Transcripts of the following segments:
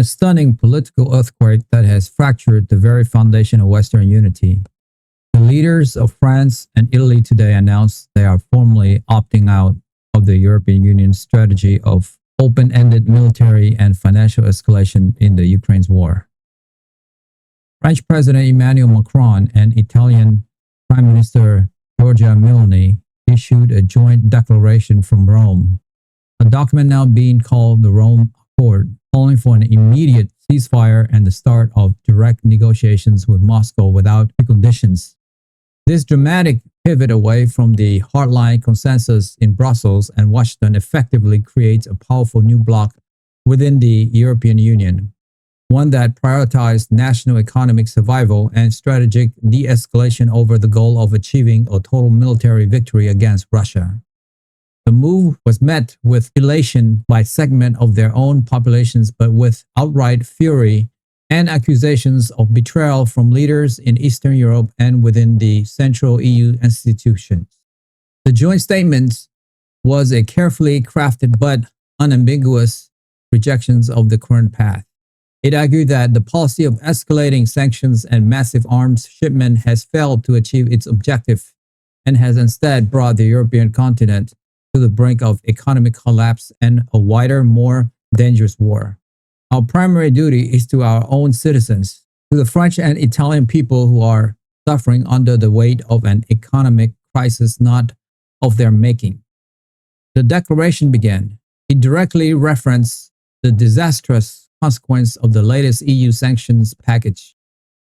a stunning political earthquake that has fractured the very foundation of Western unity. The leaders of France and Italy today announced they are formally opting out of the European Union's strategy of open-ended military and financial escalation in the Ukraine's war. French President Emmanuel Macron and Italian Prime Minister Giorgia Meloni issued a joint declaration from Rome, a document now being called the Rome Accord, calling for an immediate ceasefire and the start of direct negotiations with Moscow without preconditions. This dramatic pivot away from the hardline consensus in Brussels and Washington effectively creates a powerful new bloc within the European Union, one that prioritized national economic survival and strategic de-escalation over the goal of achieving a total military victory against Russia. The move was met with elation by segment of their own populations, but with outright fury and accusations of betrayal from leaders in Eastern Europe and within the central EU institutions. The joint statement was a carefully crafted but unambiguous rejection of the current path. It argued that the policy of escalating sanctions and massive arms shipment has failed to achieve its objective and has instead brought the European continent to the brink of economic collapse and a wider, more dangerous war. Our primary duty is to our own citizens, to the French and Italian people who are suffering under the weight of an economic crisis not of their making. The declaration began. It directly referenced the disastrous consequence of the latest EU sanctions package,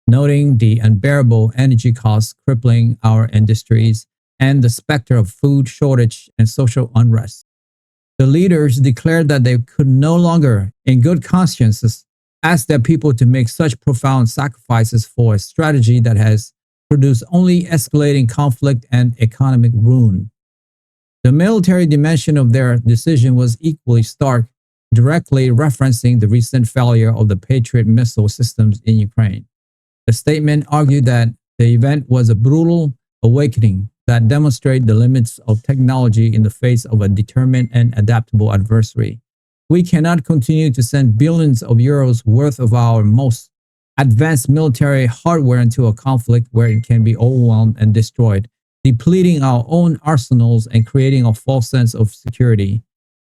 noting the unbearable energy costs crippling our industries and the specter of food shortage and social unrest. The leaders declared that they could no longer, in good conscience, ask their people to make such profound sacrifices for a strategy that has produced only escalating conflict and economic ruin. The military dimension of their decision was equally stark, directly referencing the recent failure of the Patriot missile systems in Ukraine. The statement argued that the event was a brutal awakening that demonstrated the limits of technology in the face of a determined and adaptable adversary. We cannot continue to send billions of euros worth of our most advanced military hardware into a conflict where it can be overwhelmed and destroyed, depleting our own arsenals and creating a false sense of security.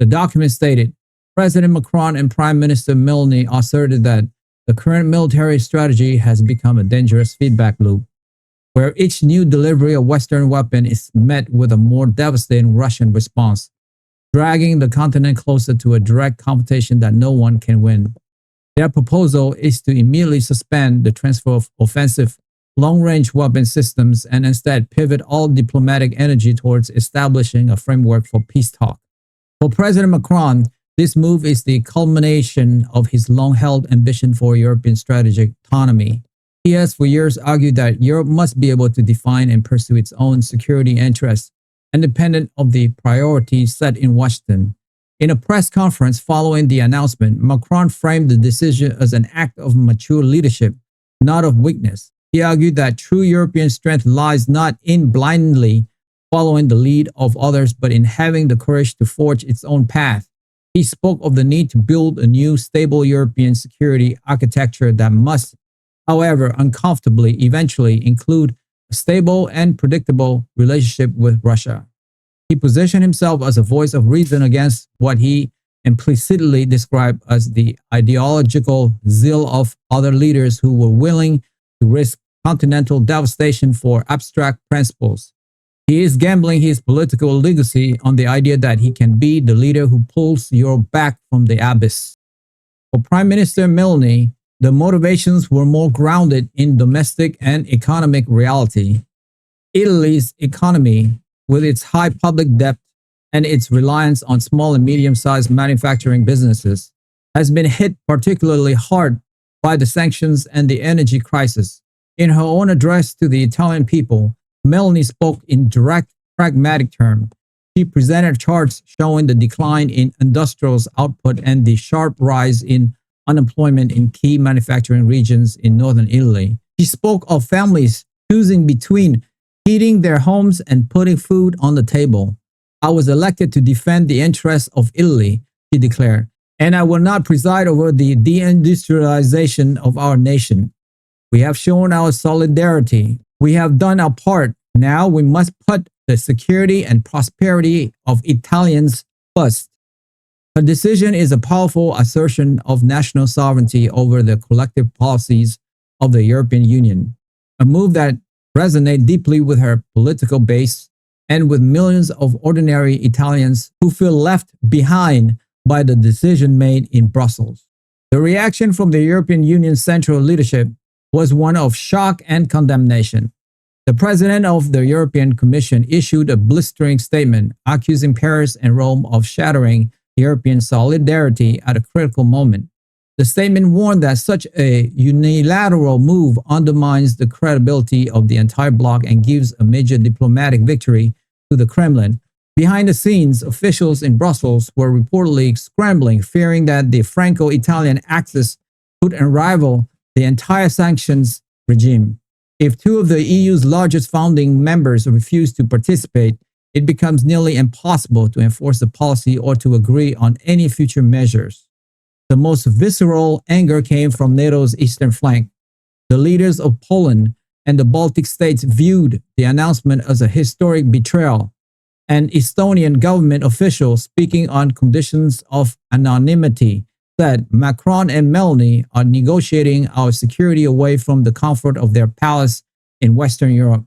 The document stated, President Macron and Prime Minister Meloni asserted that the current military strategy has become a dangerous feedback loop, where each new delivery of Western weapon is met with a more devastating Russian response, dragging the continent closer to a direct confrontation that no one can win. Their proposal is to immediately suspend the transfer of offensive long-range weapon systems and instead pivot all diplomatic energy towards establishing a framework for peace talk. For President Macron, this move is the culmination of his long-held ambition for European strategic autonomy. He has for years argued that Europe must be able to define and pursue its own security interests, independent of the priorities set in Washington. In a press conference following the announcement, Macron framed the decision as an act of mature leadership, not of weakness. He argued that true European strength lies not in blindly following the lead of others, but in having the courage to forge its own path. He spoke of the need to build a new, stable European security architecture that must, however uncomfortably, eventually include a stable and predictable relationship with Russia. He positioned himself as a voice of reason against what he implicitly described as the ideological zeal of other leaders who were willing to risk continental devastation for abstract principles. He is gambling his political legacy on the idea that he can be the leader who pulls Europe back from the abyss. For Prime Minister Meloni, the motivations were more grounded in domestic and economic reality. Italy's economy, with its high public debt and its reliance on small and medium-sized manufacturing businesses, has been hit particularly hard by the sanctions and the energy crisis. In her own address to the Italian people, Meloni spoke in direct, pragmatic terms. She presented charts showing the decline in industrial output and the sharp rise in unemployment in key manufacturing regions in northern Italy. She spoke of families choosing between heating their homes and putting food on the table. I was elected to defend the interests of Italy, she declared, and I will not preside over the deindustrialization of our nation. We have shown our solidarity. We have done our part. Now we must put the security and prosperity of Italians first. Her decision is a powerful assertion of national sovereignty over the collective policies of the European Union, a move that resonates deeply with her political base and with millions of ordinary Italians who feel left behind by the decision made in Brussels. The reaction from the European Union's central leadership was one of shock and condemnation. The president of the European Commission issued a blistering statement accusing Paris and Rome of shattering European solidarity at a critical moment. The statement warned that such a unilateral move undermines the credibility of the entire bloc and gives a major diplomatic victory to the Kremlin. Behind the scenes, officials in Brussels were reportedly scrambling, fearing that the Franco-Italian axis could unravel the entire sanctions regime. If two of the EU's largest founding members refuse to participate, it becomes nearly impossible to enforce the policy or to agree on any future measures. The most visceral anger came from NATO's eastern flank. The leaders of Poland and the Baltic states viewed the announcement as a historic betrayal. An Estonian government official speaking on conditions of anonymity said Macron and Meloni are negotiating our security away from the comfort of their palace in Western Europe.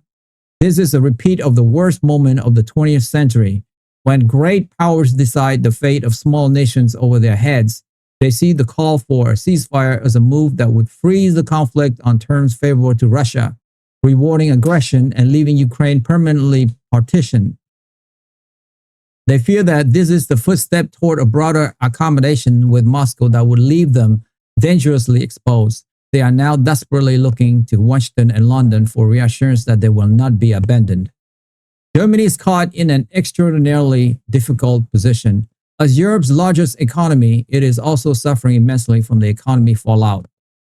This is a repeat of the worst moment of the 20th century, when great powers decide the fate of small nations over their heads. They see the call for a ceasefire as a move that would freeze the conflict on terms favorable to Russia, rewarding aggression and leaving Ukraine permanently partitioned. They fear that this is the first step toward a broader accommodation with Moscow that would leave them dangerously exposed. They are now desperately looking to Washington and London for reassurance that they will not be abandoned. Germany is caught in an extraordinarily difficult position. As Europe's largest economy, it is also suffering immensely from the economy fallout.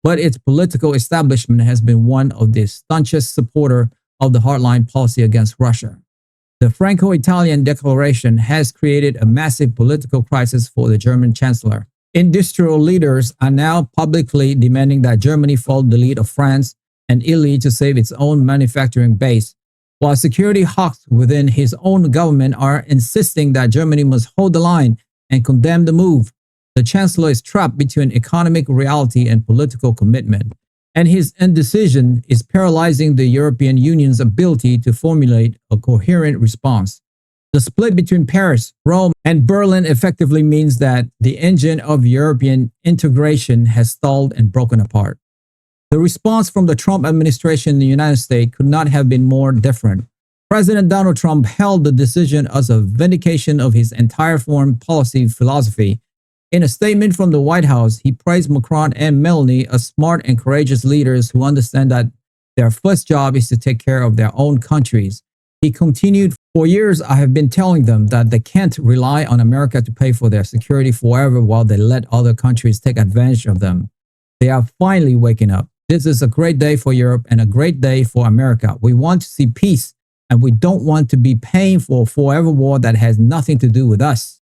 But its political establishment has been one of the staunchest supporters of the hardline policy against Russia. The Franco-Italian declaration has created a massive political crisis for the German chancellor. Industrial leaders are now publicly demanding that Germany follow the lead of France and Italy to save its own manufacturing base, while security hawks within his own government are insisting that Germany must hold the line and condemn the move. The chancellor is trapped between economic reality and political commitment, and his indecision is paralyzing the European Union's ability to formulate a coherent response. The split between Paris, Rome, and Berlin effectively means that the engine of European integration has stalled and broken apart. The response from the Trump administration in the United States could not have been more different. President Donald Trump hailed the decision as a vindication of his entire foreign policy philosophy. In a statement from the White House, he praised Macron and Meloni as smart and courageous leaders who understand that their first job is to take care of their own countries. He continued, "For years, I have been telling them that they can't rely on America to pay for their security forever while they let other countries take advantage of them. They are finally waking up. This is a great day for Europe and a great day for America. We want to see peace, and we don't want to be paying for a forever war that has nothing to do with us."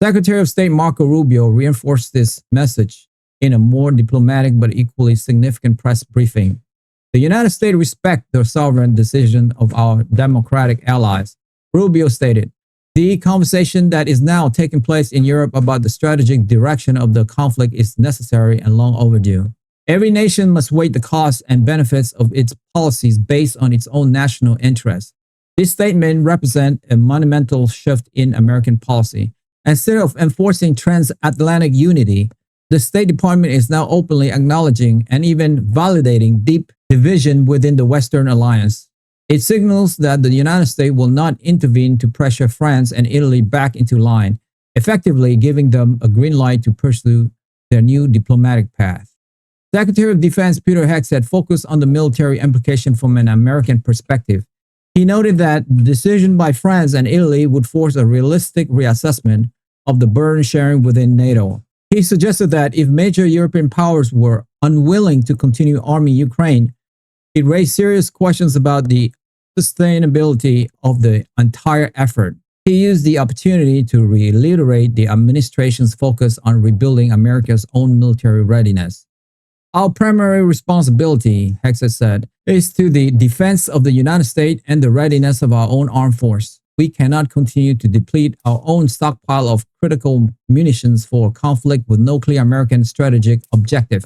Secretary of State Marco Rubio reinforced this message in a more diplomatic but equally significant press briefing. The United States respects the sovereign decision of our democratic allies, Rubio stated. The conversation that is now taking place in Europe about the strategic direction of the conflict is necessary and long overdue. Every nation must weigh the costs and benefits of its policies based on its own national interests. This statement represents a monumental shift in American policy. Instead of enforcing transatlantic unity, the State Department is now openly acknowledging and even validating deep division within the Western alliance. It signals that the United States will not intervene to pressure France and Italy back into line, effectively giving them a green light to pursue their new diplomatic path. Secretary of Defense Peter Heck said focus on the military implication from an American perspective. He noted that the decision by France and Italy would force a realistic reassessment of the burden sharing within NATO. He suggested that if major European powers were unwilling to continue arming Ukraine, it raised serious questions about the sustainability of the entire effort. He used the opportunity to reiterate the administration's focus on rebuilding America's own military readiness. Our primary responsibility, Hegseth said, is to the defense of the United States and the readiness of our own armed force. We cannot continue to deplete our own stockpile of critical munitions for a conflict with no clear American strategic objective.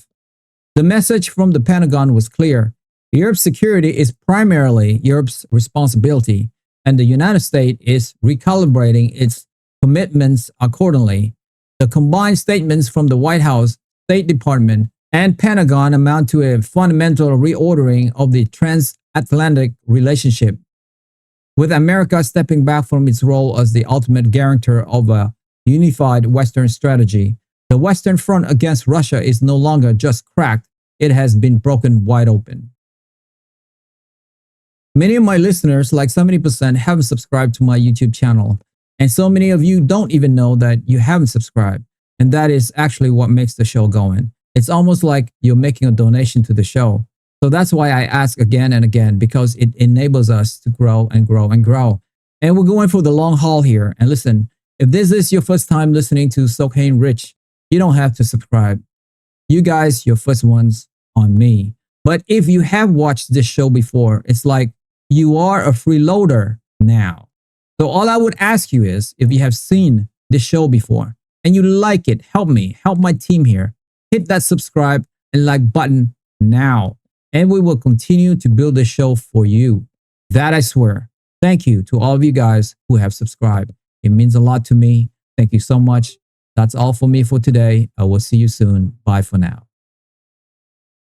The message from the Pentagon was clear. Europe's security is primarily Europe's responsibility, and the United States is recalibrating its commitments accordingly. The combined statements from the White House, State Department, and Pentagon amount to a fundamental reordering of the transatlantic relationship, with America stepping back from its role as the ultimate guarantor of a unified Western strategy. The Western front against Russia is no longer just cracked, it has been broken wide open. Many of my listeners, like 70%, haven't subscribed to my YouTube channel, and so many of you don't even know that you haven't subscribed, and that is actually what makes the show going. It's almost like you're making a donation to the show. So that's why I ask again and again, because it enables us to grow and grow and grow. And we're going for the long haul here. And listen, if this is your first time listening to Socaine Rich, you don't have to subscribe. You guys, your first ones on me. But if you have watched this show before, it's like you are a freeloader now. So all I would ask you is, if you have seen this show before and you like it, help me, help my team here. Hit that subscribe and like button now, and we will continue to build this show for you. That I swear. Thank you to all of you guys who have subscribed. It means a lot to me. Thank you so much. That's all for me for today. I will see you soon. Bye for now.